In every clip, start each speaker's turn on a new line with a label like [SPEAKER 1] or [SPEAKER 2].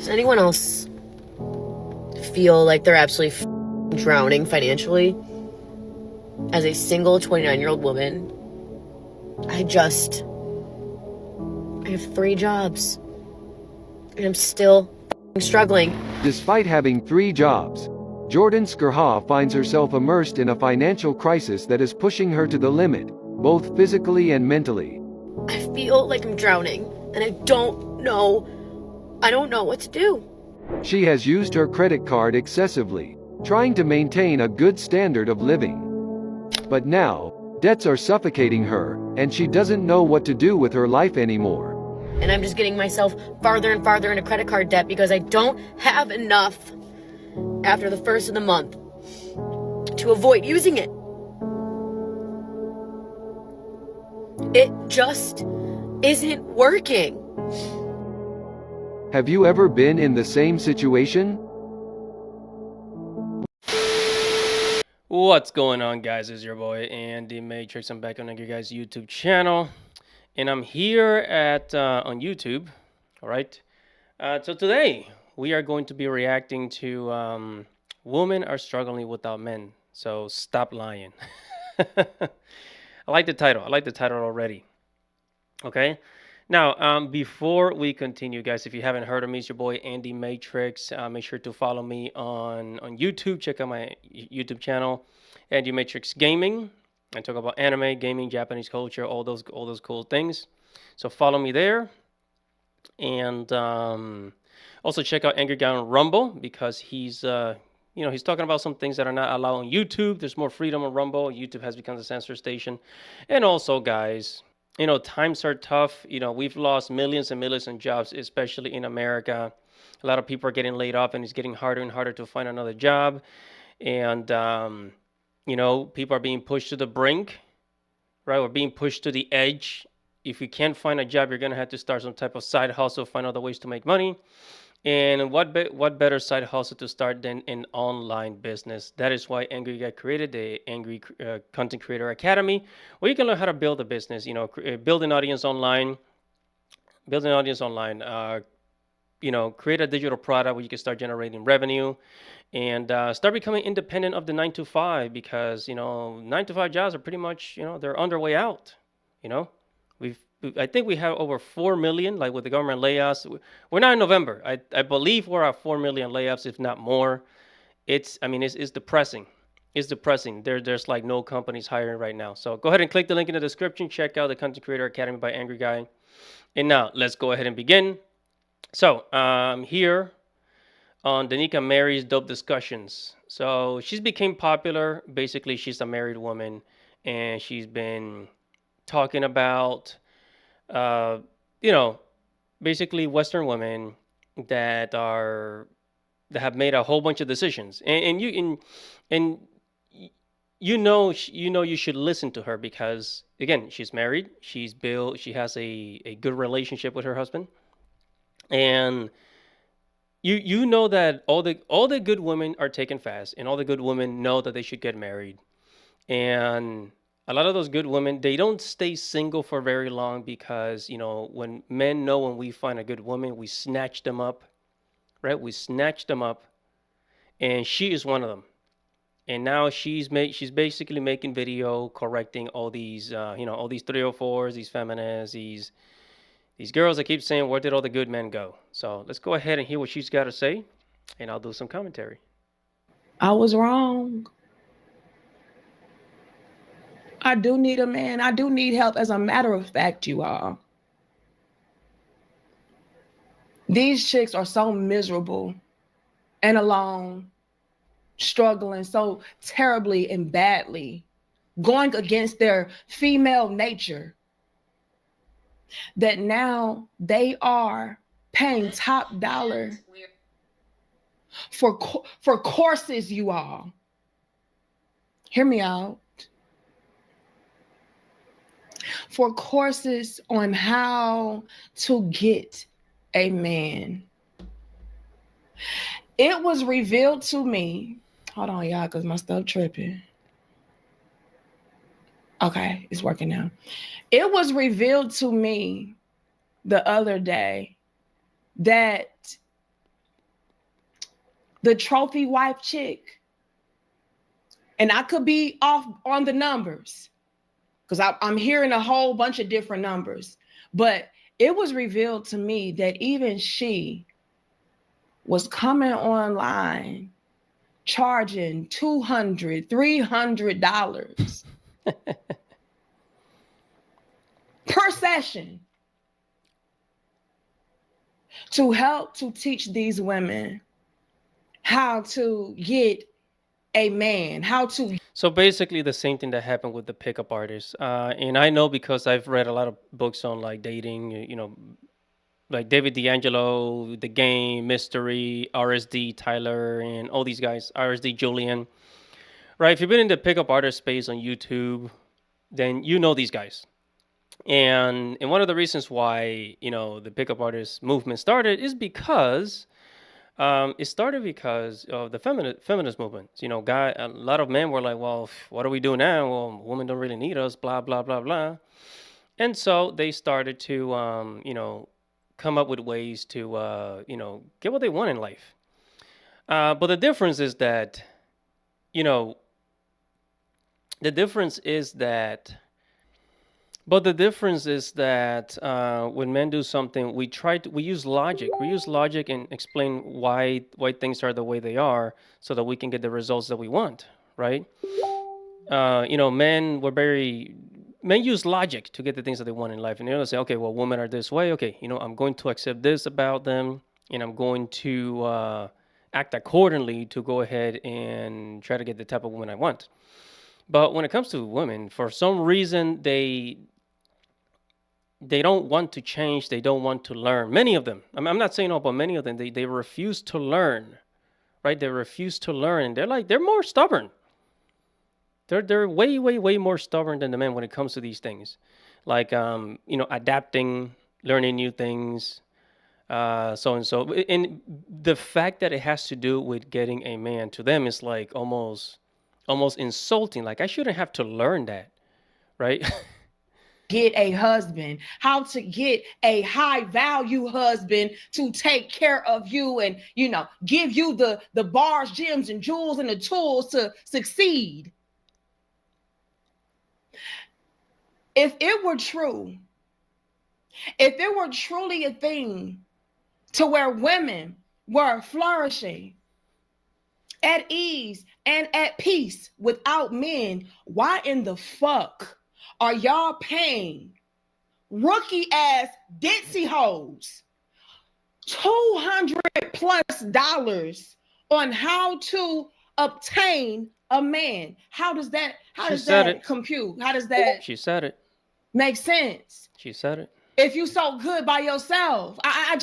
[SPEAKER 1] Does anyone else feel like they're absolutely drowning financially? As a single 29-year-old woman, I have 3 jobs, and I'm still struggling.
[SPEAKER 2] Despite having 3 jobs, Jordan Skurha finds herself immersed in a financial crisis that is pushing her to the limit, both physically and mentally.
[SPEAKER 1] I feel like I'm drowning, and I don't know what to do.
[SPEAKER 2] She has used her credit card excessively, trying to maintain a good standard of living. But now, debts are suffocating her, and she doesn't know what to do with her life anymore.
[SPEAKER 1] And I'm just getting myself farther and farther into credit card debt because I don't have enough after the first of the month to avoid using it. It just isn't working.
[SPEAKER 2] Have you ever been in the same situation?
[SPEAKER 3] What's going on, guys? It's your boy Andy Matrix. I'm back on your guys' YouTube channel, and I'm here at on YouTube. All right. So today we are going to be reacting to "Women Are Struggling Without Men." So stop lying. I like the title. I like the title already. Okay. Now, before we continue, guys, if you haven't heard of me, it's your boy Andy Matrix. Make sure to follow me on YouTube. Check out my YouTube channel, Andy Matrix Gaming. I talk about anime, gaming, Japanese culture, all those cool things. So follow me there, and also check out Angry Guy on Rumble because he's he's talking about some things that are not allowed on YouTube. There's more freedom on Rumble. YouTube has become the censor station, and also, guys. Times are tough. We've lost millions and millions of jobs, especially in America. A lot of people are getting laid off, and it's getting harder and harder to find another job. And, people are being pushed to the brink, right? We're being pushed to the edge. If you can't find a job, you're going to have to start some type of side hustle, find other ways to make money. And what better side hustle to start than an online business? That is why Angry Guy created the Angry Content Creator Academy, where you can learn how to build a business. Build an audience online. Build an audience online. Create a digital product where you can start generating revenue, and start becoming independent of the 9 to 5, because 9 to 5 jobs are pretty much they're on their way out. I think we have over 4 million, like with the government layoffs. We're not in November. I believe we're at 4 million layoffs, if not more. It's depressing. It's depressing. There's like no companies hiring right now. So go ahead and click the link in the description. Check out the Content Creator Academy by Angry Guy. And now let's go ahead and begin. So here on Danica Mary's Dope Discussions. So she's became popular. Basically, she's a married woman, and she's been talking about basically Western women that have made a whole bunch of decisions, and you should listen to her because, again, she's married, she has a good relationship with her husband, and you know that all the good women are taken fast, and all the good women know that they should get married, and a lot of those good women, they don't stay single for very long because, when we find a good woman, we snatch them up, right? We snatch them up, and she is one of them. And now she's basically making video correcting all these, all these 304s, these feminists, these girls that keep saying, where did all the good men go? So let's go ahead and hear what she's got to say, and I'll do some commentary.
[SPEAKER 4] I was wrong. I do need a man. I do need help. As a matter of fact, you all, these chicks are so miserable and alone, struggling so terribly and badly, going against their female nature, that now they are paying top dollar for courses, you all. Hear me out. For courses on how to get a man. It was revealed to me. Hold on, y'all, because my stuff tripping. Okay, it's working now. It was revealed to me the other day that the trophy wife chick, and I could be off on the numbers because I'm hearing a whole bunch of different numbers, but it was revealed to me that even she was coming online charging $200, $300 per session to help to teach these women how to get a man, how to.
[SPEAKER 3] So basically, the same thing that happened with the pickup artists. And I know because I've read a lot of books on like dating, like David D'Angelo, The Game, Mystery, RSD, Tyler, and all these guys, RSD, Julian. Right? If you've been in the pickup artist space on YouTube, then you know these guys. And one of the reasons why the pickup artist movement started is because it started because of the feminist movement. A lot of men were like, "Well, what do we do now? Well, women don't really need us." Blah blah blah blah. And so they started to, come up with ways to, get what they want in life. But the difference is that, you know, the difference is that But the difference is that when men do something, we use logic. We use logic and explain why things are the way they are, so that we can get the results that we want, right? Men use logic to get the things that they want in life, and they'll say, okay, well, women are this way. Okay, I'm going to accept this about them, and I'm going to act accordingly to go ahead and try to get the type of woman I want. But when it comes to women, for some reason, they don't want to change. They don't want to learn. Many of them. I'm not saying all, but many of them, they refuse to learn, right? They refuse to learn. And they're more stubborn. They're way, way, way more stubborn than the men when it comes to these things, like adapting, learning new things, so and so. And the fact that it has to do with getting a man, to them is like almost insulting. Like, I shouldn't have to learn that, right?
[SPEAKER 4] Get a husband, how to get a high value husband to take care of you and give you the bars, gems, and jewels and the tools to succeed. If it were true, if it were truly a thing to where women were flourishing at ease and at peace without men, why in the fuck are y'all paying rookie ass ditzy hoes $200+ on how to obtain a man? How does that compute? How does that
[SPEAKER 3] She said it.
[SPEAKER 4] Make sense?
[SPEAKER 3] She said it.
[SPEAKER 4] If you so good by yourself, I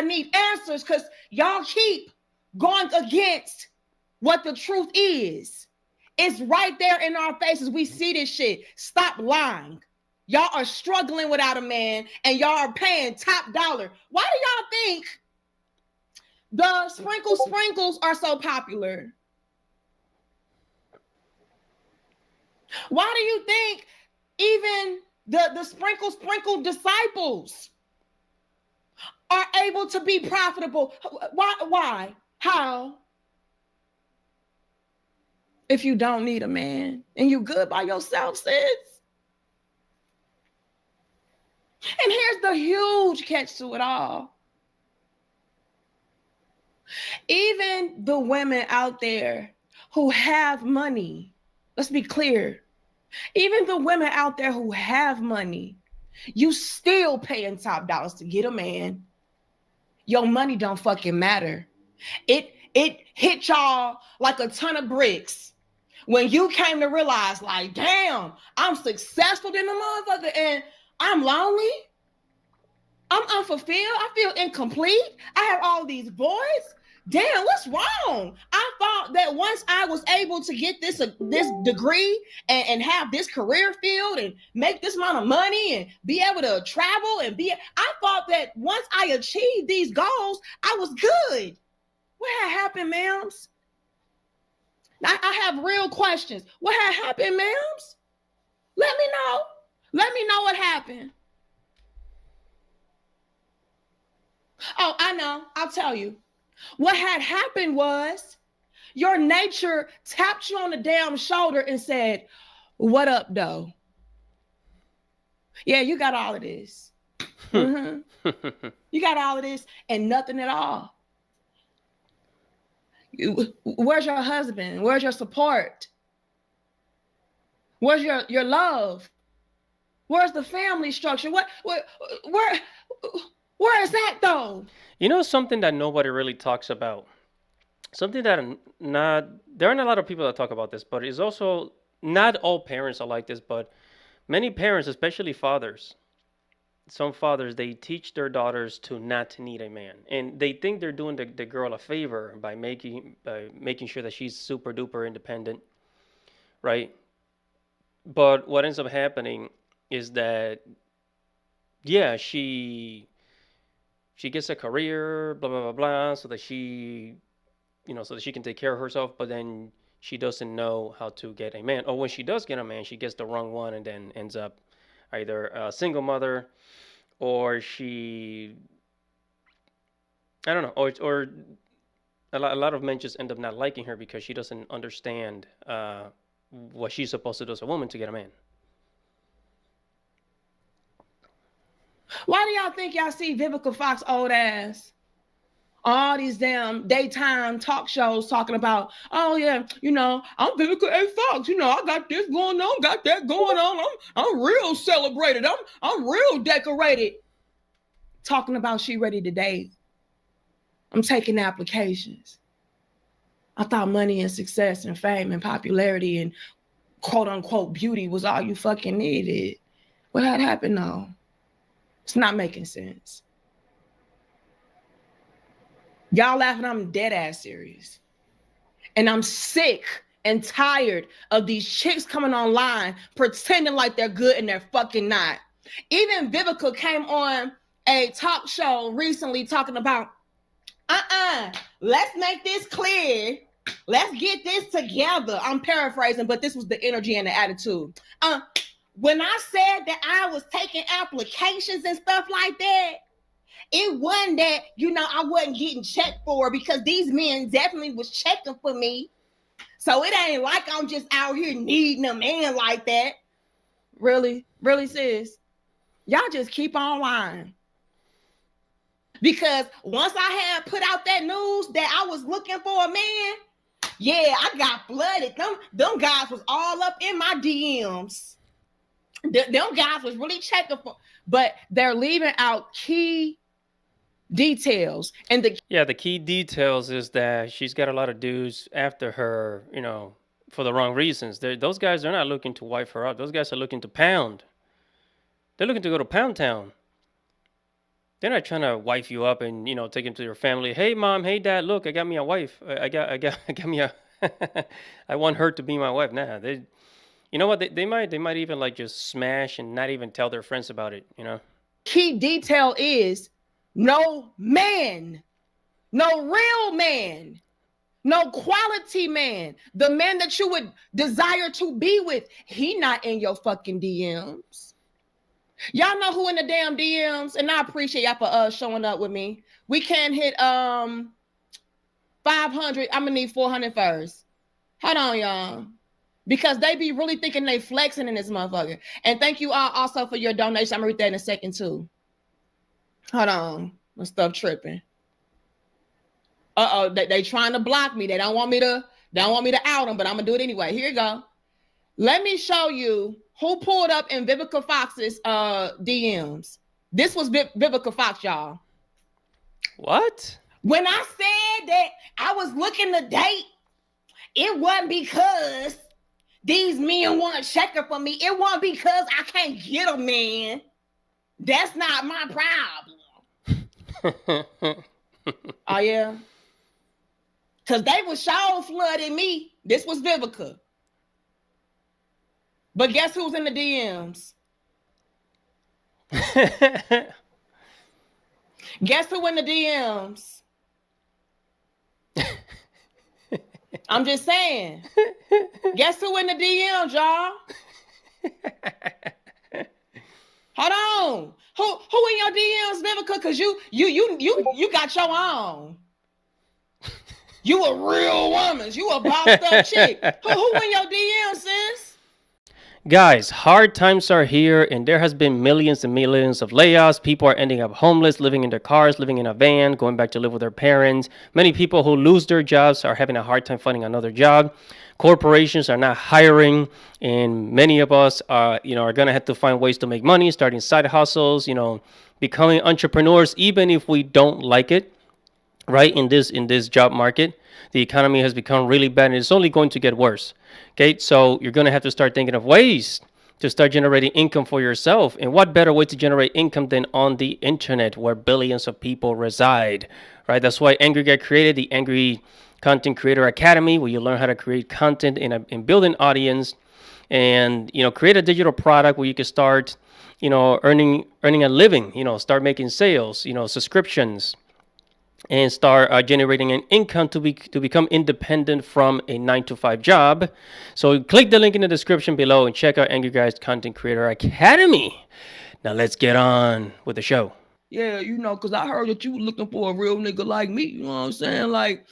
[SPEAKER 4] need answers, because y'all keep going against what the truth is. It's right there in our faces. We see this shit. Stop lying. Y'all are struggling without a man and y'all are paying top dollar. Why do y'all think the sprinkles are so popular? Why do you think even the sprinkle disciples are able to be profitable? Why? How? If you don't need a man and you good by yourself, sis. And here's the huge catch to it all. Even the women out there who have money, let's be clear, even the women out there who have money, you still paying top dollars to get a man. Your money don't fucking matter. It hit y'all like a ton of bricks when you came to realize, like, damn, I'm successful in the motherfucker and I'm lonely. I'm unfulfilled. I feel incomplete. I have all these boys. Damn, what's wrong? I thought that once I was able to get this degree and have this career field and make this amount of money and be able to travel I thought that once I achieved these goals, I was good. What had happened, ma'ams? I have real questions. What had happened, ma'ams? Let me know. Let me know what happened. Oh, I know. I'll tell you. What had happened was your nature tapped you on the damn shoulder and said, what up, though? Yeah, you got all of this. You got all of this and nothing at all. Where's your husband? Where's your support? Where's your love? Where's the family structure? Where is that though?
[SPEAKER 3] You know something that nobody really talks about. Something that there aren't a lot of people that talk about this, but it's also not all parents are like this, but many parents, especially fathers, some fathers, they teach their daughters to not need a man, and they think they're doing the girl a favor by making sure that she's super duper independent, right? But what ends up happening is that, yeah, she gets a career, blah blah blah blah, so that so that she can take care of herself, but then she doesn't know how to get a man. Or when she does get a man, she gets the wrong one and then ends up either a single mother, or I don't know, or a lot of men just end up not liking her because she doesn't understand what she's supposed to do as a woman to get a man.
[SPEAKER 4] Why do y'all think y'all see Vivica Fox old ass all these damn daytime talk shows talking about, oh yeah, I'm Vivica A. Fox, I got this going on, got that going on, I'm real celebrated, I'm real decorated. Talking about she ready to date. I'm taking applications. I thought money and success and fame and popularity and quote unquote beauty was all you fucking needed. What had happened though? It's not making sense. Y'all laughing, I'm dead ass serious. And I'm sick and tired of these chicks coming online pretending like they're good and they're fucking not. Even Vivica came on a talk show recently talking about, let's make this clear. Let's get this together. I'm paraphrasing, but this was the energy and the attitude. When I said that I was taking applications and stuff like that, it wasn't that, I wasn't getting checked for, because these men definitely was checking for me. So it ain't like I'm just out here needing a man like that. Really? Really, sis? Y'all just keep on lying. Because once I had put out that news that I was looking for a man, yeah, I got flooded. Them guys was all up in my DMs. Them guys was really checking for, but they're leaving out key details. And
[SPEAKER 3] the key details is that she's got a lot of dudes after her, for the wrong reasons. Those guys are not looking to wife her up. Those guys are looking to pound. They're looking to go to Pound Town. They're not trying to wife you up and take him to your family. Hey mom, hey dad, look, I got me a wife. I got me a. I want her to be my wife. Nah, you know what? They might even like just smash and not even tell their friends about it.
[SPEAKER 4] Key detail is no man, no real man, no quality man. The man that you would desire to be with, he not in your fucking DMs. Y'all know who in the damn DMs, and I appreciate y'all for showing up with me. We can't hit 500. I'm gonna need 400 first. Hold on, y'all, because they be really thinking they flexing in this motherfucker. And thank you all also for your donation. I'm gonna read that in a second too. Hold on, my stuff tripping. They trying to block me. They don't want me to out them, but I'm gonna do it anyway. Here you go. Let me show you who pulled up in Vivica Fox's DMs. This was Vivica Fox, y'all.
[SPEAKER 3] What?
[SPEAKER 4] When I said that I was looking to date, it wasn't because these men want to check up for me. It wasn't because I can't get a man. That's not my problem. Oh, yeah? Because they was show flooding me. This was Vivica. But guess who's in the DMs? Guess who in the DMs? I'm just saying. Guess who in the DMs, y'all? Hold on. Who in your DMs, Vivica? Because you got your own. You a real woman. You a bossed up chick. Who in your DM, sis?
[SPEAKER 3] Guys, hard times are here, and there has been millions and millions of layoffs. People are ending up homeless, living in their cars, living in a van, going back to live with their parents. Many people who lose their jobs are having a hard time finding another job. Corporations are not hiring, and many of us are going to have to find ways to make money, starting side hustles, becoming entrepreneurs, even if we don't like it. Right, in this job market, the economy has become really bad, and it's only going to get worse. Okay, so you're going to have to start thinking of ways to start generating income for yourself. And what better way to generate income than on the internet, where billions of people reside? Right, that's why Angry got created, the Angry Content Creator Academy, where you learn how to create content and build an audience, and create a digital product where you can start earning a living, start making sales, subscriptions, and start generating an income to become independent from a 9-to-5 job. So click the link in the description below and check out Angry Guys Content Creator Academy. Now let's get on with the show.
[SPEAKER 4] Yeah, because I heard that you were looking for a real nigga like me. You know what I'm saying? Like,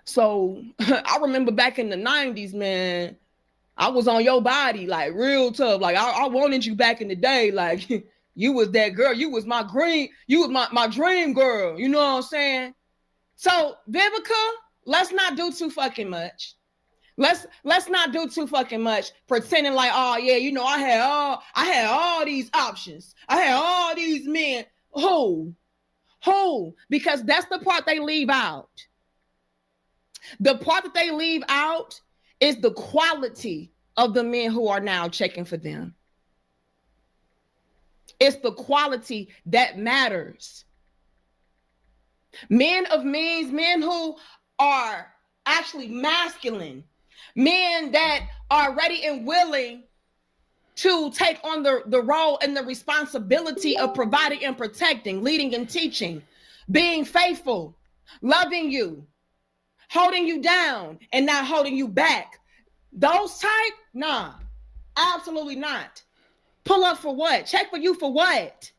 [SPEAKER 4] so I remember back in the 90s, man, I was on your body, like real tough. Like I wanted you back in the day. Like you was that girl. You was my dream girl. You know what I'm saying? So Vivica, let's not do too fucking much. Let's not do too fucking much pretending like, oh yeah, I had all these options. I had all these men. Who? Because that's the part they leave out. The part that they leave out is the quality of the men who are now checking for them. It's the quality that matters. Men of means, men who are actually masculine, men that are ready and willing to take on the role and the responsibility of providing and protecting, leading and teaching, being faithful, loving you, holding you down and not holding you back. Those type, nah, absolutely not. Pull up for what? Check for you for what?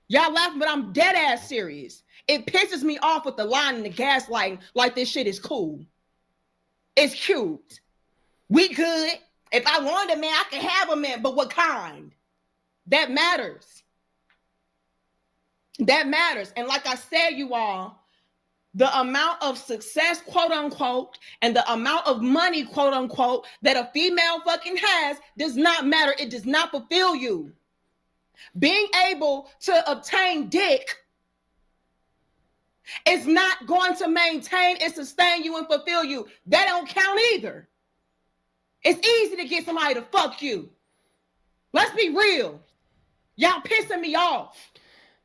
[SPEAKER 4] Y'all laughing, but I'm dead ass serious. It pisses me off with the line and the gaslighting like this shit is cool. It's cute. We good. If I wanted a man, I can have a man, but what kind? That matters. That matters. And like I said, you all, the amount of success, quote unquote, and the amount of money, quote unquote, that a female fucking has does not matter. It does not fulfill you. Being able to obtain dick is not going to maintain and sustain you and fulfill you. That don't count either. It's easy to get somebody to fuck you. Let's be real. Y'all pissing me off.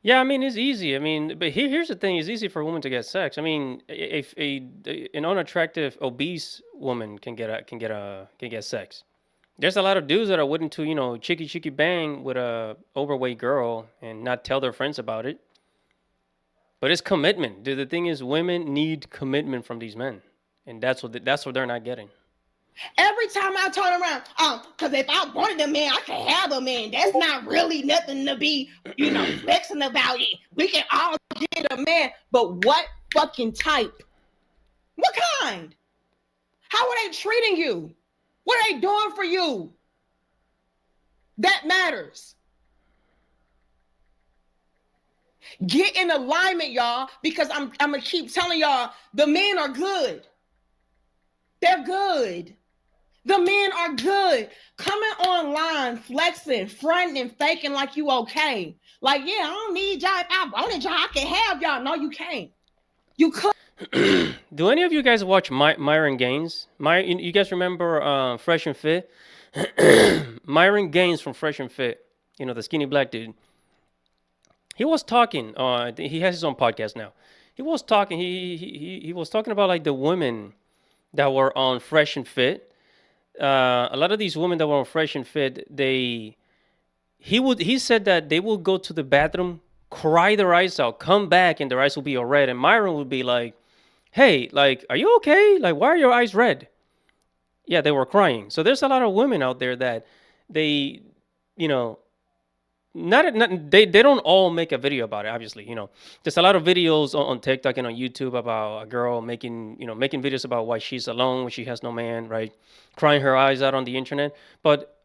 [SPEAKER 3] Yeah, I mean, it's easy. I mean, but here's the thing: it's easy for a woman to get sex. I mean, if an unattractive, obese woman can get sex, there's a lot of dudes that are willing to chicky bang with a overweight girl and not tell their friends about it. But it's commitment. The thing is, women need commitment from these men, and that's what they're not getting.
[SPEAKER 4] Every time I turn around, because if I wanted a man, I could have a man. That's not really nothing to be, flexing about it. We can all get a man, but what fucking type? What kind? How are they treating you? What are they doing for you? That matters. Get in alignment, y'all, because I'm gonna keep telling y'all the men are good. They're good. The men are good. Coming online, flexing, fronting, and faking like you okay. Like, yeah, I don't need y'all. If I wanted y'all, I can have y'all. No, you can't. You could.
[SPEAKER 3] Do any of you guys watch Myron Gaines? You guys remember Fresh and Fit? Myron Gaines from Fresh and Fit. The skinny black dude. He was talking. He has his own podcast now. He was talking. He was talking about like the women that were on Fresh and Fit. A lot of these women that were on Fresh and Fit, he said that they will go to the bathroom, cry their eyes out, come back, and their eyes will be all red. And Myron would be like, "Hey, like, are you okay? Like, why are your eyes red?" Yeah, they were crying. So there's a lot of women out there that they not they don't all make a video about it, obviously. There's a lot of videos on TikTok and on YouTube about a girl making videos about why she's alone when she has no man, right? Crying her eyes out on the internet. But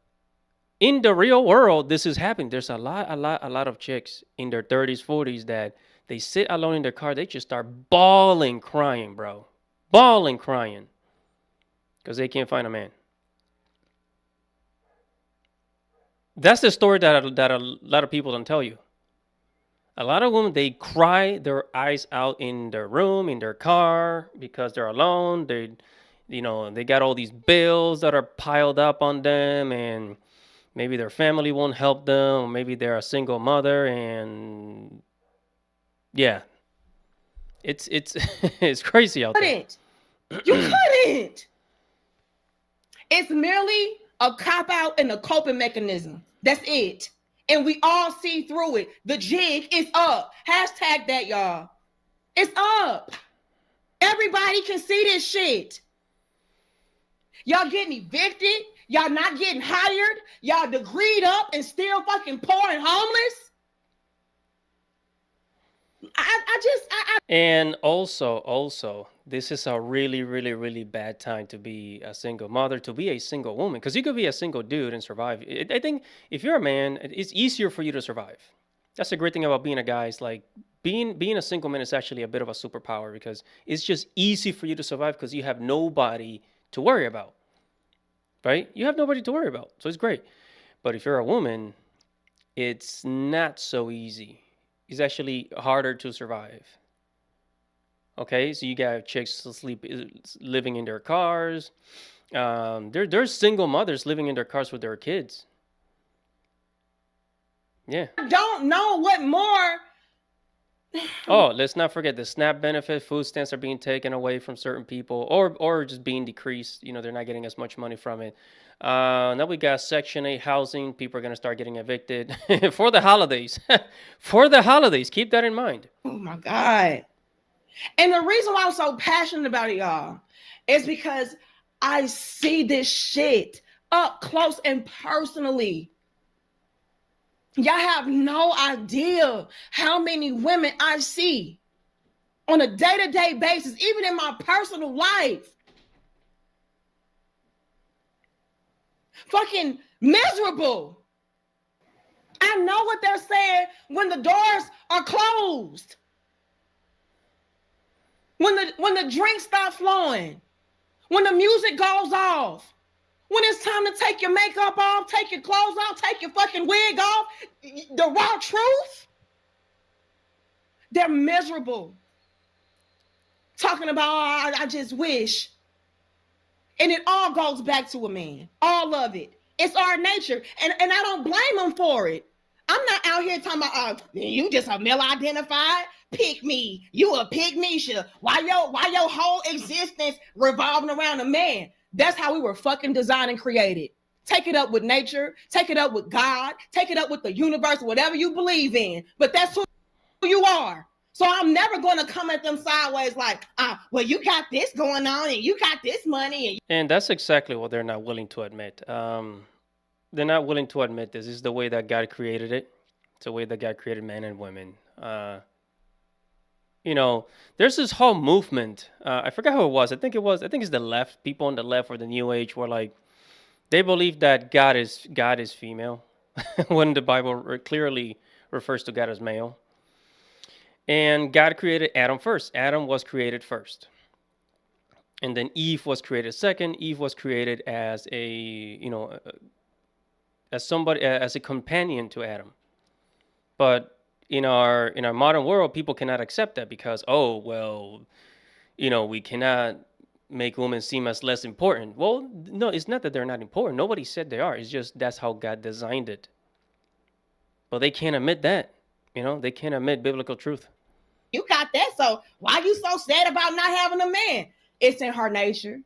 [SPEAKER 3] in the real world, this is happening. There's a lot of chicks in their 30s, 40s that they sit alone in their car, they just start bawling, crying, bro. Bawling, crying. Because they can't find a man. That's the story that a lot of people don't tell you. A lot of women, they cry their eyes out in their room, in their car, because they're alone. They got all these bills that are piled up on them, and maybe their family won't help them, or maybe they're a single mother, and yeah, it's it's crazy out there.
[SPEAKER 4] You couldn't. It's merely a cop-out and a coping mechanism. That's it. And we all see through it. The jig is up. Hashtag that, y'all. It's up. Everybody can see this shit. Y'all getting evicted. Y'all not getting hired. Y'all degreed up and still fucking poor and homeless.
[SPEAKER 3] And also, this is a really, really, really bad time to be a single mother, to be a single woman, because you could be a single dude and survive. I think if you're a man, it's easier for you to survive. That's the great thing about being a guy. Is like being a single man is actually a bit of a superpower, because it's just easy for you to survive because you have nobody to worry about, right? You have nobody to worry about, so it's great. But if you're a woman, it's not so easy. It's actually harder to survive. Okay, so you got chicks living in their cars. There's single mothers living in their cars with their kids. Yeah.
[SPEAKER 4] I don't know what more.
[SPEAKER 3] Oh, let's not forget the SNAP benefit. Food stamps are being taken away from certain people, or just being decreased. They're not getting as much money from it. Now we got Section 8 housing. People are going to start getting evicted for the holidays. For the holidays. Keep that in mind.
[SPEAKER 4] Oh, my God. And the reason why I'm so passionate about it, y'all, is because I see this shit up close and personally. Y'all have no idea how many women I see on a day-to-day basis, even in my personal life. Fucking miserable. I know what they're saying when the doors are closed. When the drinks stop flowing. When the music goes off. When it's time to take your makeup off, take your clothes off, take your fucking wig off. The raw truth. They're miserable. Talking about, oh, I just wish. And it all goes back to a man. All of it. It's our nature. And I don't blame them for it. I'm not out here talking about, you just a male identified. Pick me. You a pygmy. Why your whole existence revolving around a man? That's how we were fucking designed and created. Take it up with nature. Take it up with God. Take it up with the universe, whatever you believe in. But that's who you are. So I'm never going to come at them sideways like, well, you got this going on and you got this money.
[SPEAKER 3] And that's exactly what they're not willing to admit. They're not willing to admit this. This is the way that God created it. It's the way that God created men and women. There's this whole movement. I forgot who it was. I think it's the left. People on the left or the New Age were like, they believe that God is female, when the Bible clearly refers to God as male. And God created Adam first. Adam was created first. And then Eve was created second. Eve was created as as a companion to Adam. But in our modern world, people cannot accept that because, we cannot make women seem as less important. Well, no, it's not that they're not important. Nobody said they are. It's just that's how God designed it. But they can't admit that. They can't admit biblical truth.
[SPEAKER 4] You got that, so why you so sad about not having a man? It's in her nature.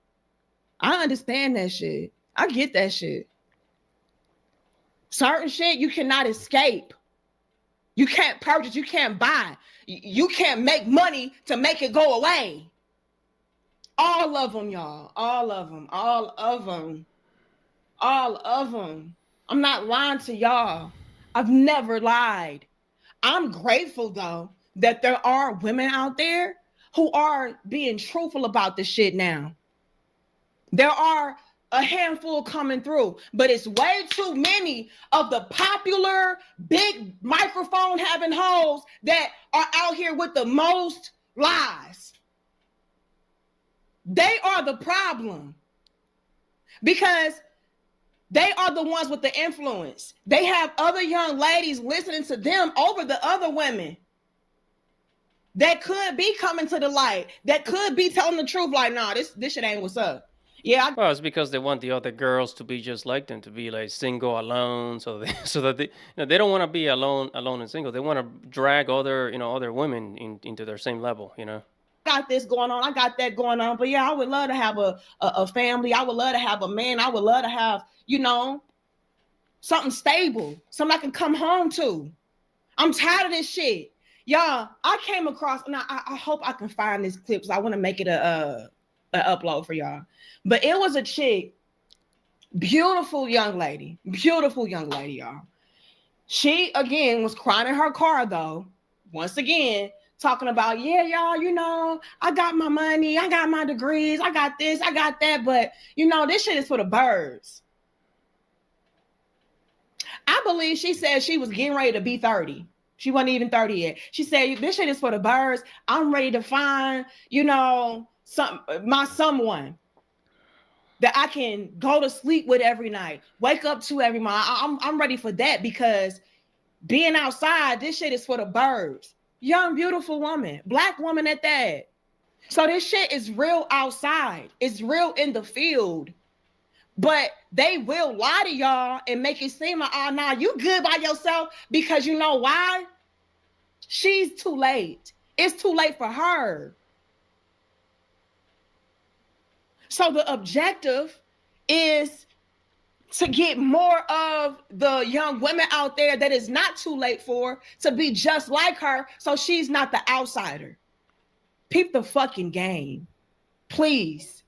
[SPEAKER 4] I understand that shit. I get that shit. Certain shit you cannot escape. You can't purchase, you can't buy. You can't make money to make it go away. All of them, y'all. All of them. All of them. All of them. I'm not lying to y'all. I've never lied. I'm grateful though that there are women out there who are being truthful about this shit now. There are a handful coming through, but it's way too many of the popular big microphone having hoes that are out here with the most lies. They are the problem because they are the ones with the influence. They have other young ladies listening to them over the other women that could be coming to the light, that could be telling the truth. Like, nah, this shit ain't what's up. Yeah.
[SPEAKER 3] Well, it's because they want the other girls to be just like them, to be like single, alone, so that they don't want to be alone and single. They want to drag other women into their same level.
[SPEAKER 4] Got this going on, I got that going on, but yeah, I would love to have a family. I would love to have a man. I would love to have something stable, something I can come home to. I'm tired of this shit, y'all. I came across, and I hope I can find this clip because I want to make it a upload for y'all. But it was a chick, beautiful young lady, y'all. She again was crying in her car though. Once again, talking about, yeah, y'all, I got my money, I got my degrees, I got this, I got that, but this shit is for the birds. I believe she said she was getting ready to be 30. She wasn't even 30 yet. She said, this shit is for the birds. I'm ready to find, my someone that I can go to sleep with every night, wake up to every morning. I'm ready for that because being outside, this shit is for the birds. Young, beautiful woman, Black woman at that. So this shit is real outside. It's real in the field. But they will lie to y'all and make it seem like, oh, nah, you good by yourself, because you know why? She's too late. It's too late for her. So the objective is to get more of the young women out there that is not too late for to be just like her, so she's not the outsider. Peep the fucking game, please.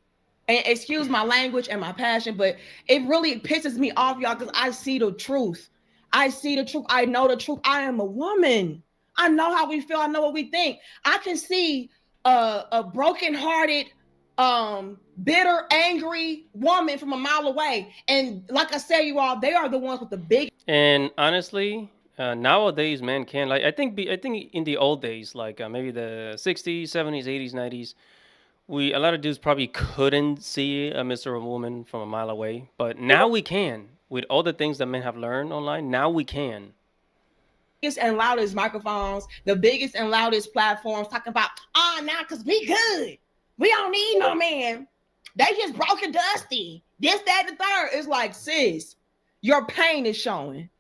[SPEAKER 4] And excuse my language and my passion, but it really pisses me off, y'all, because I see the truth. I see the truth. I know the truth. I am a woman. I know how we feel. I know what we think. I can see a brokenhearted, bitter, angry woman from a mile away. And like I said, you all, they are the ones with the big.
[SPEAKER 3] And honestly, nowadays, men can, like, I think in the old days, like maybe the 60s, 70s, 80s, 90s, a lot of dudes probably couldn't see a Mr. or woman from a mile away, but now we can. With all the things that men have learned online, now we can.
[SPEAKER 4] Biggest and loudest microphones, the biggest and loudest platforms talking about, now because we good. We don't need no man. They just broke and dusty. This, that, and the third. It's like, sis, your pain is showing.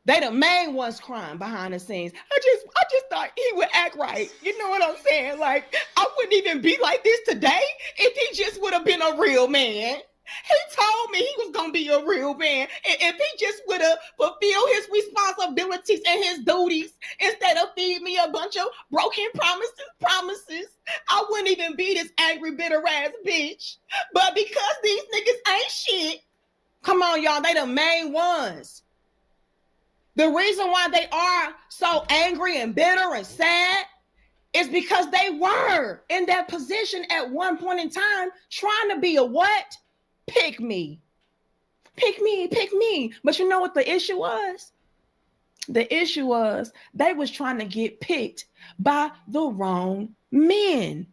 [SPEAKER 4] They the main ones crying behind the scenes. I just thought he would act right. You know what I'm saying? Like, I wouldn't even be like this today if he just would have been a real man. He told me he was going to be a real man. And if he just would have fulfilled his responsibilities and his duties instead of feeding me a bunch of broken promises, I wouldn't even be this angry, bitter ass bitch. But because these niggas ain't shit, come on, y'all, they the main ones. The reason why they are so angry and bitter and sad is because they were in that position at one point in time trying to be a what? Pick me. Pick me, pick me. But you know what the issue was? The issue was they was trying to get picked by the wrong men.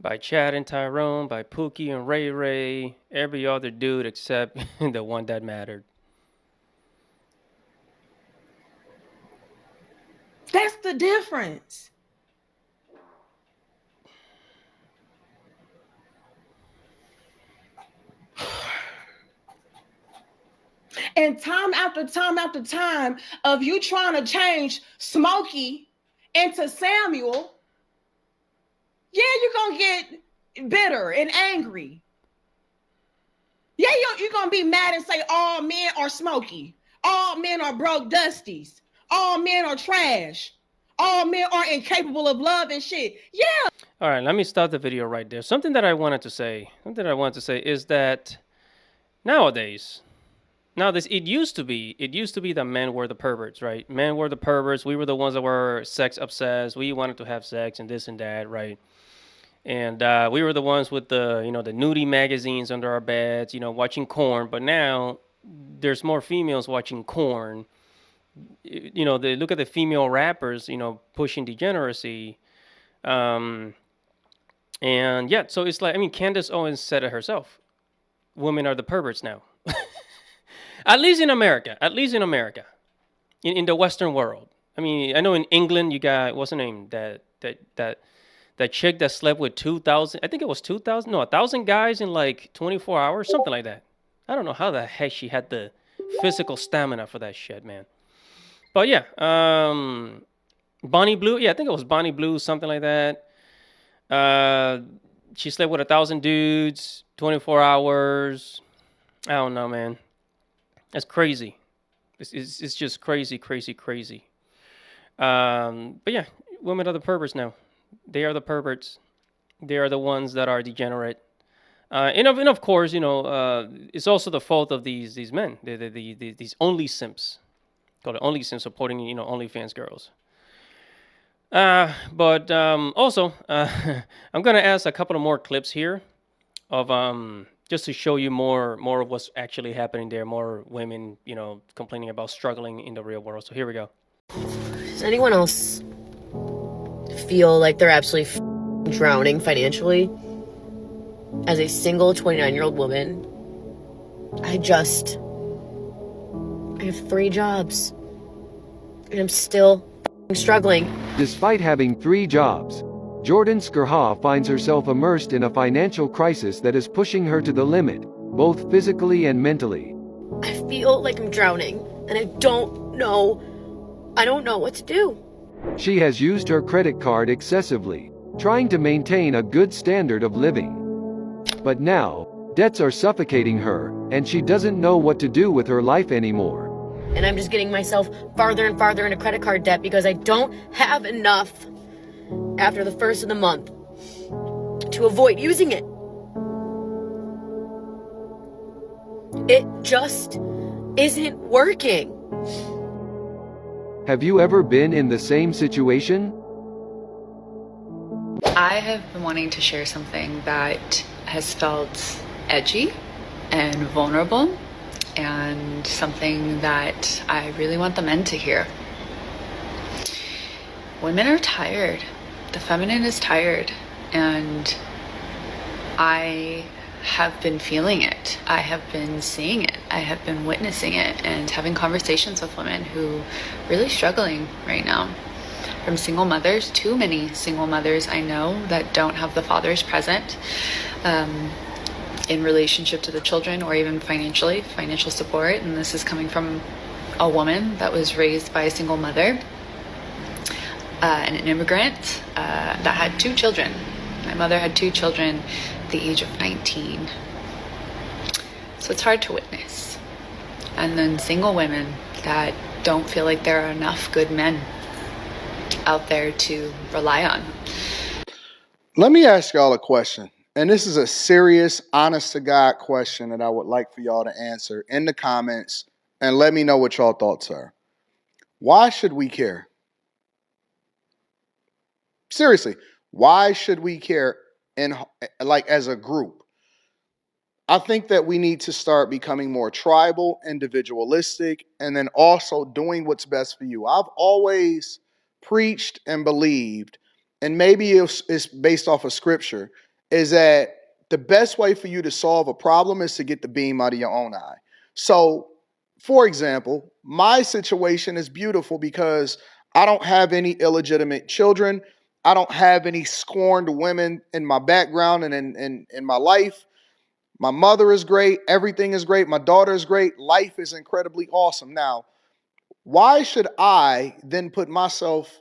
[SPEAKER 3] By Chad and Tyrone, by Pookie and Ray Ray, every other dude except the one that mattered.
[SPEAKER 4] That's the difference. And time after time after time of you trying to change Smokey into Samuel, yeah, you're going to get bitter and angry. Yeah, you're going to be mad and say all men are Smokey. All men are broke dusties. All men are trash. All men are incapable of love and shit. Yeah.
[SPEAKER 3] All right, let me stop the video right there. Something that I wanted to say is that nowadays, Now this it used to be that men were the perverts, right? Men were the perverts. We were the ones that were sex obsessed. We wanted to have sex and this and that, right? And we were the ones with the nudie magazines under our beds, watching corn. But now there's more females watching corn. They look at the female rappers, pushing degeneracy. Um, and yeah, so it's like, I mean, Candace Owens said it herself. Women are the perverts now. At least in America. At least in America. In the Western world. I mean, I know in England you got, what's her name? That chick that slept with 2,000, I think it was 2,000, no, 1,000 guys in like 24 hours, something like that. I don't know how the heck she had the physical stamina for that shit, man. But yeah, Bonnie Blue, yeah, I think it was Bonnie Blue, something like that. She slept with 1,000 dudes, 24 hours. I don't know, man. That's crazy. It's just crazy, crazy, crazy. But yeah, women are the perverts now. They are the perverts. They are the ones that are degenerate. And of course, it's also the fault of these men, these only simps, called only simps, supporting OnlyFans girls. But also, I'm gonna ask a couple of more clips here of just to show you more of what's actually happening there. More women, complaining about struggling in the real world. So here we go.
[SPEAKER 1] Does anyone else feel like they're absolutely drowning financially? As a single 29-year-old woman, I have 3 jobs, and I'm still struggling.
[SPEAKER 2] Despite having 3 jobs, Jordan Skurha finds herself immersed in a financial crisis that is pushing her to the limit, both physically and mentally.
[SPEAKER 1] I feel like I'm drowning, and I don't know what to do.
[SPEAKER 2] She has used her credit card excessively, trying to maintain a good standard of living. But now, debts are suffocating her, and she doesn't know what to do with her life anymore.
[SPEAKER 1] And I'm just getting myself farther and farther into credit card debt because I don't have enough after the first of the month to avoid using it. It just isn't working.
[SPEAKER 2] Have you ever been in the same situation?
[SPEAKER 5] I have been wanting to share something that has felt edgy and vulnerable, and something that I really want the men to hear. Women are tired. The feminine is tired, and I have been feeling it. I have been seeing it. I have been witnessing it and having conversations with women who are really struggling right now. From single mothers, too many single mothers I know that don't have the fathers present in relationship to the children, or even financial support. And this is coming from a woman that was raised by a single mother and an immigrant that had 2 children. My mother had 2 children at the age of 19. So it's hard to witness. And then single women that don't feel like there are enough good men out there to rely on.
[SPEAKER 6] Let me ask y'all a question. And this is a serious, honest to God question that I would like for y'all to answer in the comments, and let me know what y'all thoughts are. Why should we care? Seriously, why should we care as a group? I think that we need to start becoming more tribal, individualistic, and then also doing what's best for you. I've always preached and believed, and maybe it's based off of scripture, is that the best way for you to solve a problem is to get the beam out of your own eye. So, for example, my situation is beautiful because I don't have any illegitimate children. I don't have any scorned women in my background and in my life. My mother is great. Everything is great. My daughter is great. Life is incredibly awesome. Now, why should I then put myself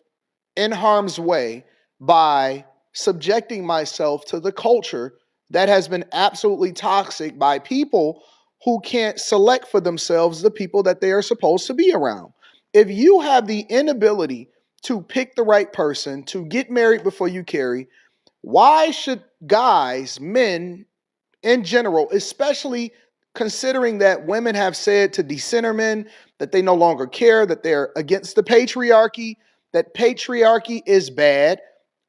[SPEAKER 6] in harm's way by subjecting myself to the culture that has been absolutely toxic by people who can't select for themselves the people that they are supposed to be around? If you have the inability to pick the right person, to get married before you carry, why should guys, men in general, especially considering that women have said to decenter men that they no longer care, that they're against the patriarchy, that patriarchy is bad.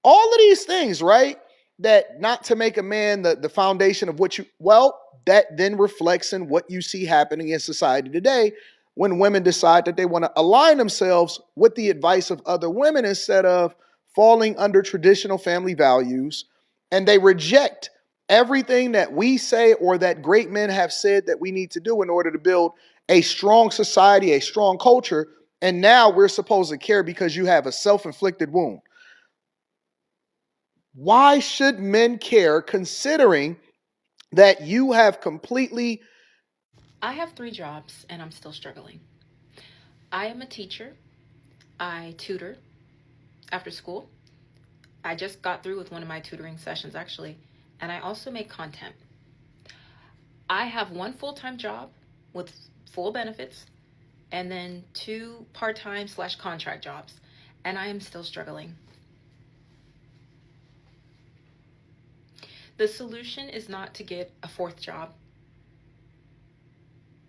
[SPEAKER 6] All of these things, right? That not to make a man the foundation of what you, well, that then reflects in what you see happening in society today when women decide that they want to align themselves with the advice of other women instead of falling under traditional family values, and they reject everything that we say or that great men have said that we need to do in order to build a strong society, a strong culture. And now we're supposed to care because you have a self-inflicted wound. Why should men care considering that you have completely...
[SPEAKER 5] I have 3 jobs and I'm still struggling. I am a teacher. I tutor after school. I just got through with one of my tutoring sessions actually, and I also make content. I have 1 full-time job with full benefits and then 2 part-time / contract jobs, and I am still struggling. The solution is not to get a 4th job.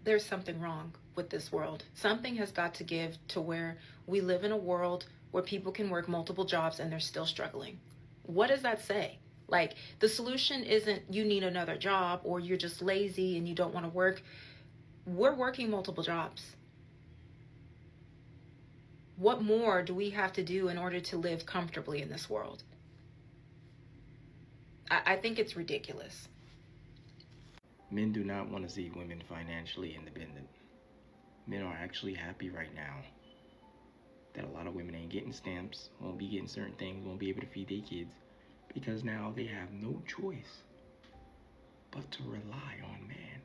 [SPEAKER 5] There's something wrong with this world. Something has got to give to where we live in a world where people can work multiple jobs and they're still struggling. What does that say? Like, the solution isn't you need another job or you're just lazy and you don't want to work. We're working multiple jobs. What more do we have to do in order to live comfortably in this world? I think it's ridiculous.
[SPEAKER 7] Men do not want to see women financially independent. Men are actually happy right now that a lot of women ain't getting stamps, won't be getting certain things, won't be able to feed their kids, because now they have no choice but to rely on man.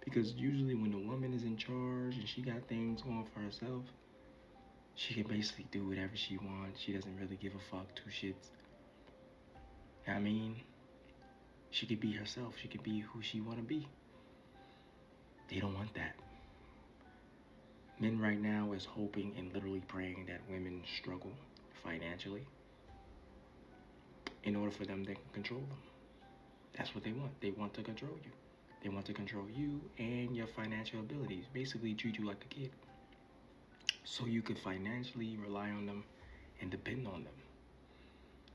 [SPEAKER 7] Because usually when the woman is in charge and she got things going for herself, she can basically do whatever she wants. She doesn't really give a fuck 2 shits. I mean, she could be herself. She could be who she want to be. They don't want that. Men right now is hoping and literally praying that women struggle financially in order for them to control them. That's what they want. They want to control you. They want to control you and your financial abilities. Basically treat you like a kid. So you could financially rely on them and depend on them.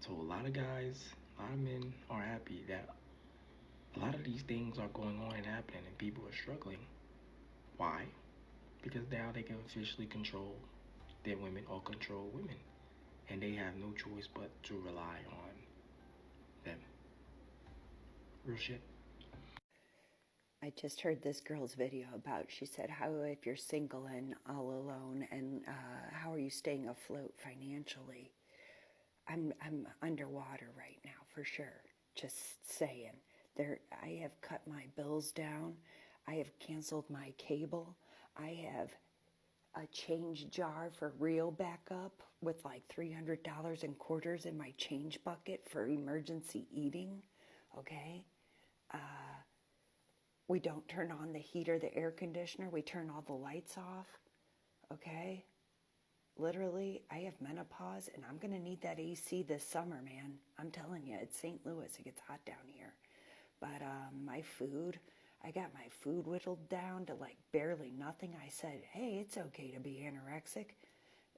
[SPEAKER 7] So a lot of guys, a lot of men are happy that a lot of these things are going on and happening and people are struggling. Why? Because now they can officially control their women or control women. And they have no choice but to rely on them. Real shit.
[SPEAKER 8] I just heard this girl's video about, she said, how if you're single and all alone, and how are you staying afloat financially? I'm underwater right now for sure. Just saying. I have cut my bills down. I have canceled my cable. I have a change jar for real backup with like $300 in quarters in my change bucket for emergency eating. Okay. We don't turn on the heater, the air conditioner. We turn all the lights off. Okay. Literally, I have menopause and I'm going to need that AC this summer, man. I'm telling you, it's St. Louis. It gets hot down here. But my food, I got my food whittled down to like barely nothing. I said, hey, it's okay to be anorexic.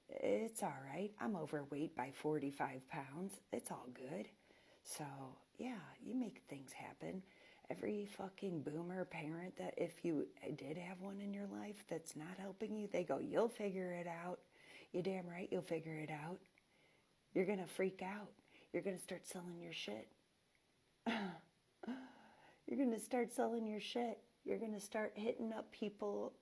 [SPEAKER 8] It's all right. I'm overweight by 45 pounds. It's all good. So, yeah, you make things happen. Every fucking boomer parent that if you did have one in your life that's not helping you, they go, you'll figure it out. You're damn right you'll figure it out. You're going to freak out. You're going to start selling your shit. You're going to start selling your shit. You're going to start hitting up people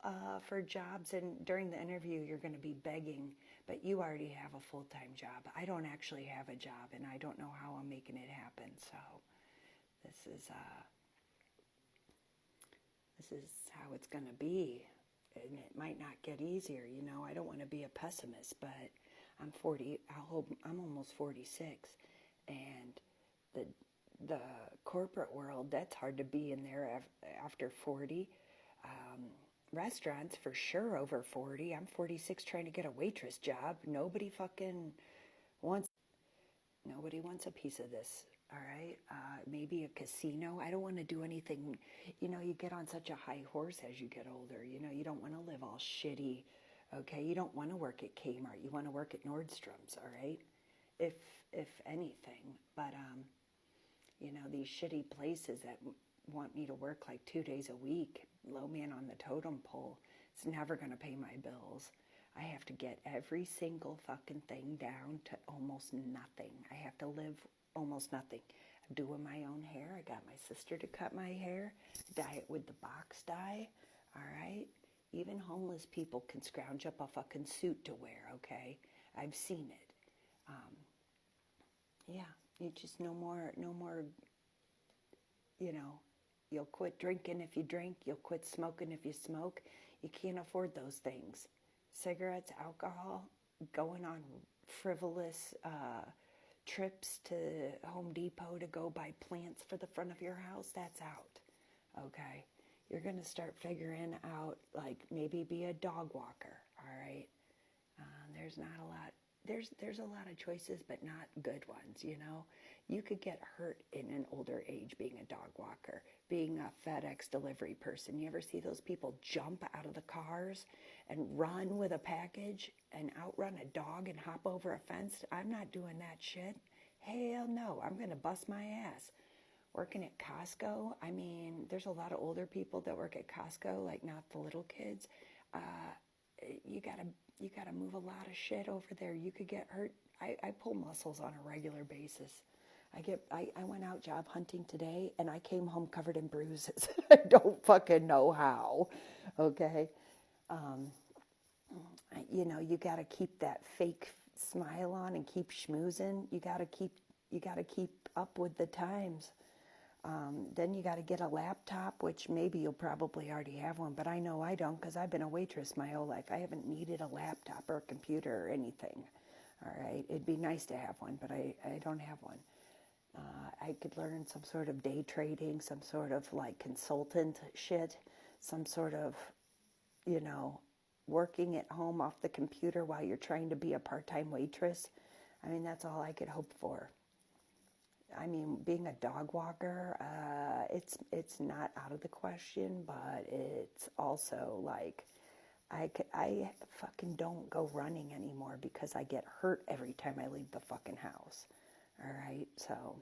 [SPEAKER 8] for jobs, and during the interview, you're going to be begging, but you already have a full-time job. I don't actually have a job, and I don't know how I'm making it happen, so this is how it's going to be, and it might not get easier. You know, I don't want to be a pessimist, but I'm 40. I'm almost 46, and the corporate world, that's hard to be in there after 40. Restaurants for sure over 40. I'm 46 trying to get a waitress job. Nobody wants a piece of this all right? Maybe a casino. I don't want to do anything, you get on such a high horse as you get older. You don't want to live all shitty, okay? You don't want to work at Kmart. You want to work at Nordstrom's, all right? If anything. But, these shitty places that want me to work like 2 days a week, low man on the totem pole, it's never going to pay my bills. I have to get every single fucking thing down to almost nothing. I have to live almost nothing. I'm doing my own hair. I got my sister to cut my hair, dye it with the box dye, all right? Even homeless people can scrounge up a fucking suit to wear, okay? I've seen it. Yeah, you just no more, you'll quit drinking if you drink, you'll quit smoking if you smoke. You can't afford those things. Cigarettes, alcohol, going on frivolous trips to Home Depot to go buy plants for the front of your house, that's out, okay? You're going to start figuring out, like, maybe be a dog walker, all right? There's not a lot. There's a lot of choices, but not good ones, You could get hurt in an older age being a dog walker, being a FedEx delivery person. You ever see those people jump out of the cars and run with a package and outrun a dog and hop over a fence? I'm not doing that shit. Hell no, I'm going to bust my ass. Working at Costco, I mean, there's a lot of older people that work at Costco, like not the little kids. You gotta move a lot of shit over there. You could get hurt. I pull muscles on a regular basis. I went out job hunting today and I came home covered in bruises. I don't fucking know how. Okay. You gotta keep that fake smile on and keep schmoozing. You gotta keep up with the times. Then you got to get a laptop, which maybe you'll probably already have one, but I know I don't because I've been a waitress my whole life. I haven't needed a laptop or a computer or anything. All right. It'd be nice to have one, but I don't have one. I could learn some sort of day trading, some sort of like consultant shit, some sort of, working at home off the computer while you're trying to be a part-time waitress. I mean, that's all I could hope for. I mean, being a dog walker, it's not out of the question, but it's also like I fucking don't go running anymore because I get hurt every time I leave the fucking house. All right, so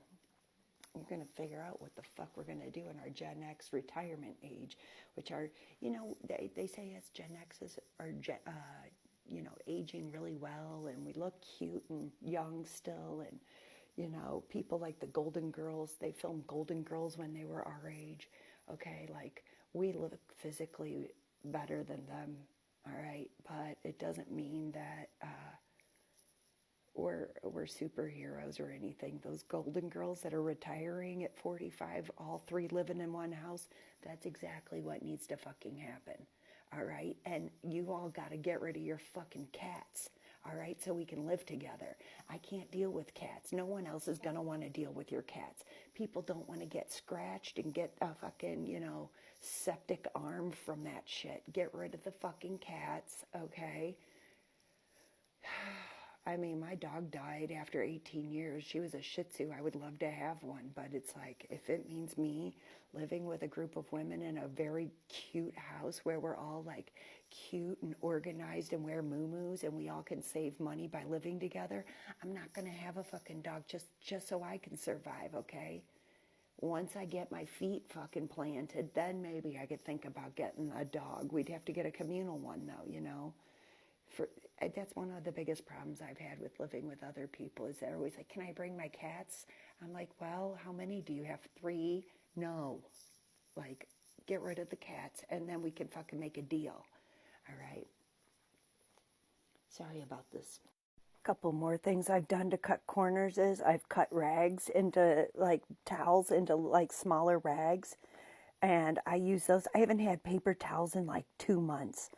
[SPEAKER 8] we're going to figure out what the fuck we're going to do in our Gen X retirement age, which are, they say as Gen X's are, aging really well, and we look cute and young still, and people like the Golden Girls, they filmed Golden Girls when they were our age. Okay, like, we look physically better than them, all right? But it doesn't mean that we're superheroes or anything. Those Golden Girls that are retiring at 45, all three living in one house, that's exactly what needs to fucking happen, all right? And you all got to get rid of your fucking cats. All right, so we can live together. I can't deal with cats. No one else is going to want to deal with your cats. People don't want to get scratched and get a fucking, septic arm from that shit. Get rid of the fucking cats, okay? I mean, my dog died after 18 years. She was a Shih Tzu. I would love to have one, but it's like, if it means me living with a group of women in a very cute house where we're all like cute and organized and wear muumuus and we all can save money by living together, I'm not going to have a fucking dog just so I can survive, okay? Once I get my feet fucking planted, then maybe I could think about getting a dog. We'd have to get a communal one though, That's one of the biggest problems I've had with living with other people is they're always like, can I bring my cats? I'm like, well, how many do you have? 3? No. Like, get rid of the cats and then we can fucking make a deal. All right. Sorry about this. A couple more things I've done to cut corners is I've cut rags into like towels into like smaller rags. And I use those. I haven't had paper towels in like 2 months.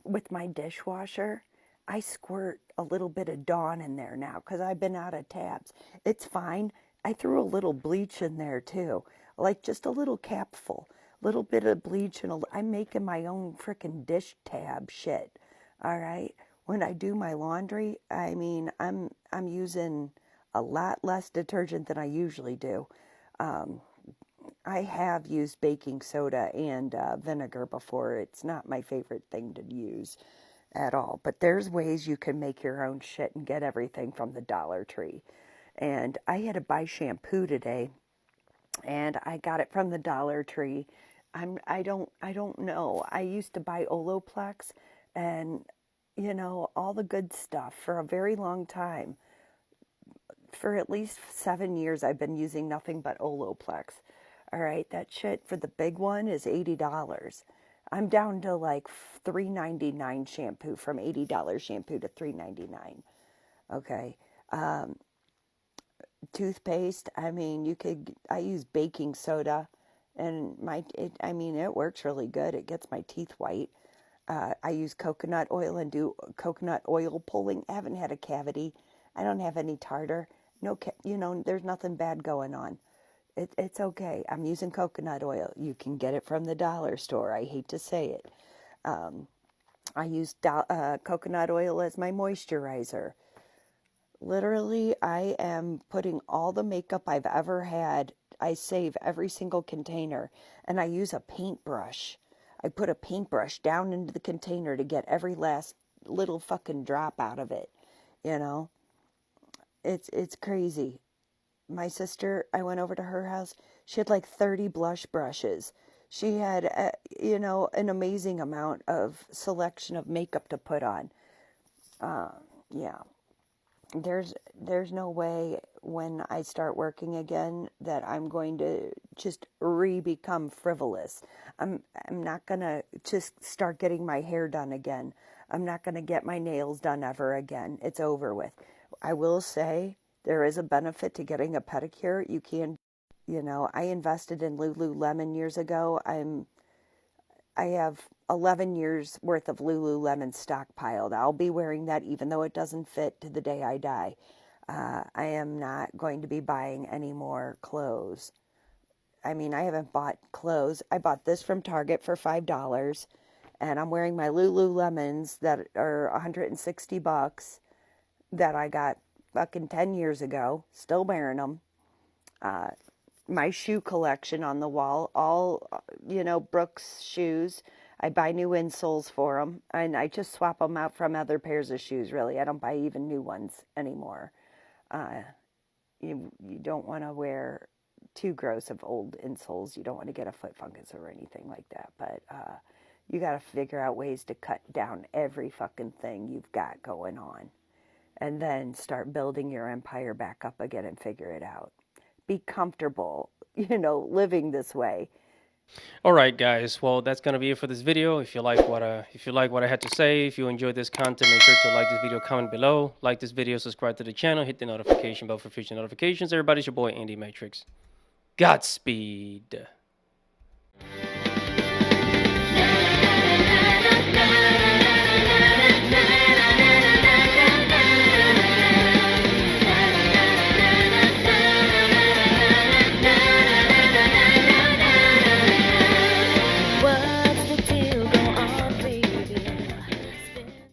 [SPEAKER 8] With my dishwasher, I squirt a little bit of Dawn in there now because I've been out of tabs. It's fine. I threw a little bleach in there too, like just a little capful, little bit of bleach, and I'm making my own frickin' dish tab shit. All right. When I do my laundry, I mean, I'm using a lot less detergent than I usually do. I have used baking soda and vinegar before. It's not my favorite thing to use at all. But there's ways you can make your own shit and get everything from the Dollar Tree. And I had to buy shampoo today, and I got it from the Dollar Tree. I don't know. I used to buy Olaplex and all the good stuff for a very long time. For at least 7 years, I've been using nothing but Olaplex. All right, that shit for the big one is $80. I'm down to like $3.99 shampoo, from $80 shampoo to $3.99. Okay. Toothpaste, I mean, I use baking soda, and it works really good. It gets my teeth white. I use coconut oil and do coconut oil pulling. I haven't had a cavity. I don't have any tartar. No, there's nothing bad going on. It's okay. I'm using coconut oil. You can get it from the dollar store. I hate to say it. I use coconut oil as my moisturizer. Literally, I am putting all the makeup I've ever had. I save every single container, and I use a paintbrush. I put a paintbrush down into the container to get every last little fucking drop out of it. It's crazy. My sister, I went over to her house. She had like 30 blush brushes. She had, an amazing amount of selection of makeup to put on. Yeah. There's no way when I start working again that I'm going to just become frivolous. I'm not going to just start getting my hair done again. I'm not going to get my nails done ever again. It's over with. I will say there is a benefit to getting a pedicure. You can, I invested in Lululemon years ago. I have 11 years worth of Lululemon stockpiled. I'll be wearing that even though it doesn't fit to the day I die. I am not going to be buying any more clothes. I mean, I haven't bought clothes. I bought this from Target for $5, and I'm wearing my Lululemons that are $160 that I got fucking 10 years ago. Still wearing them. My shoe collection on the wall, all, Brooks shoes. I buy new insoles for them, and I just swap them out from other pairs of shoes, really. I don't buy even new ones anymore. You don't want to wear too gross of old insoles. You don't want to get a foot fungus or anything like that, but you got to figure out ways to cut down every fucking thing you've got going on, and then start building your empire back up again and figure it out. Be comfortable, living this way.
[SPEAKER 3] All right, guys. Well, that's gonna be it for this video. If you like what I had to say, if you enjoyed this content, make sure to like this video, comment below, like this video, subscribe to the channel, hit the notification bell for future notifications. Everybody, it's your boy Andy Matrix. Godspeed.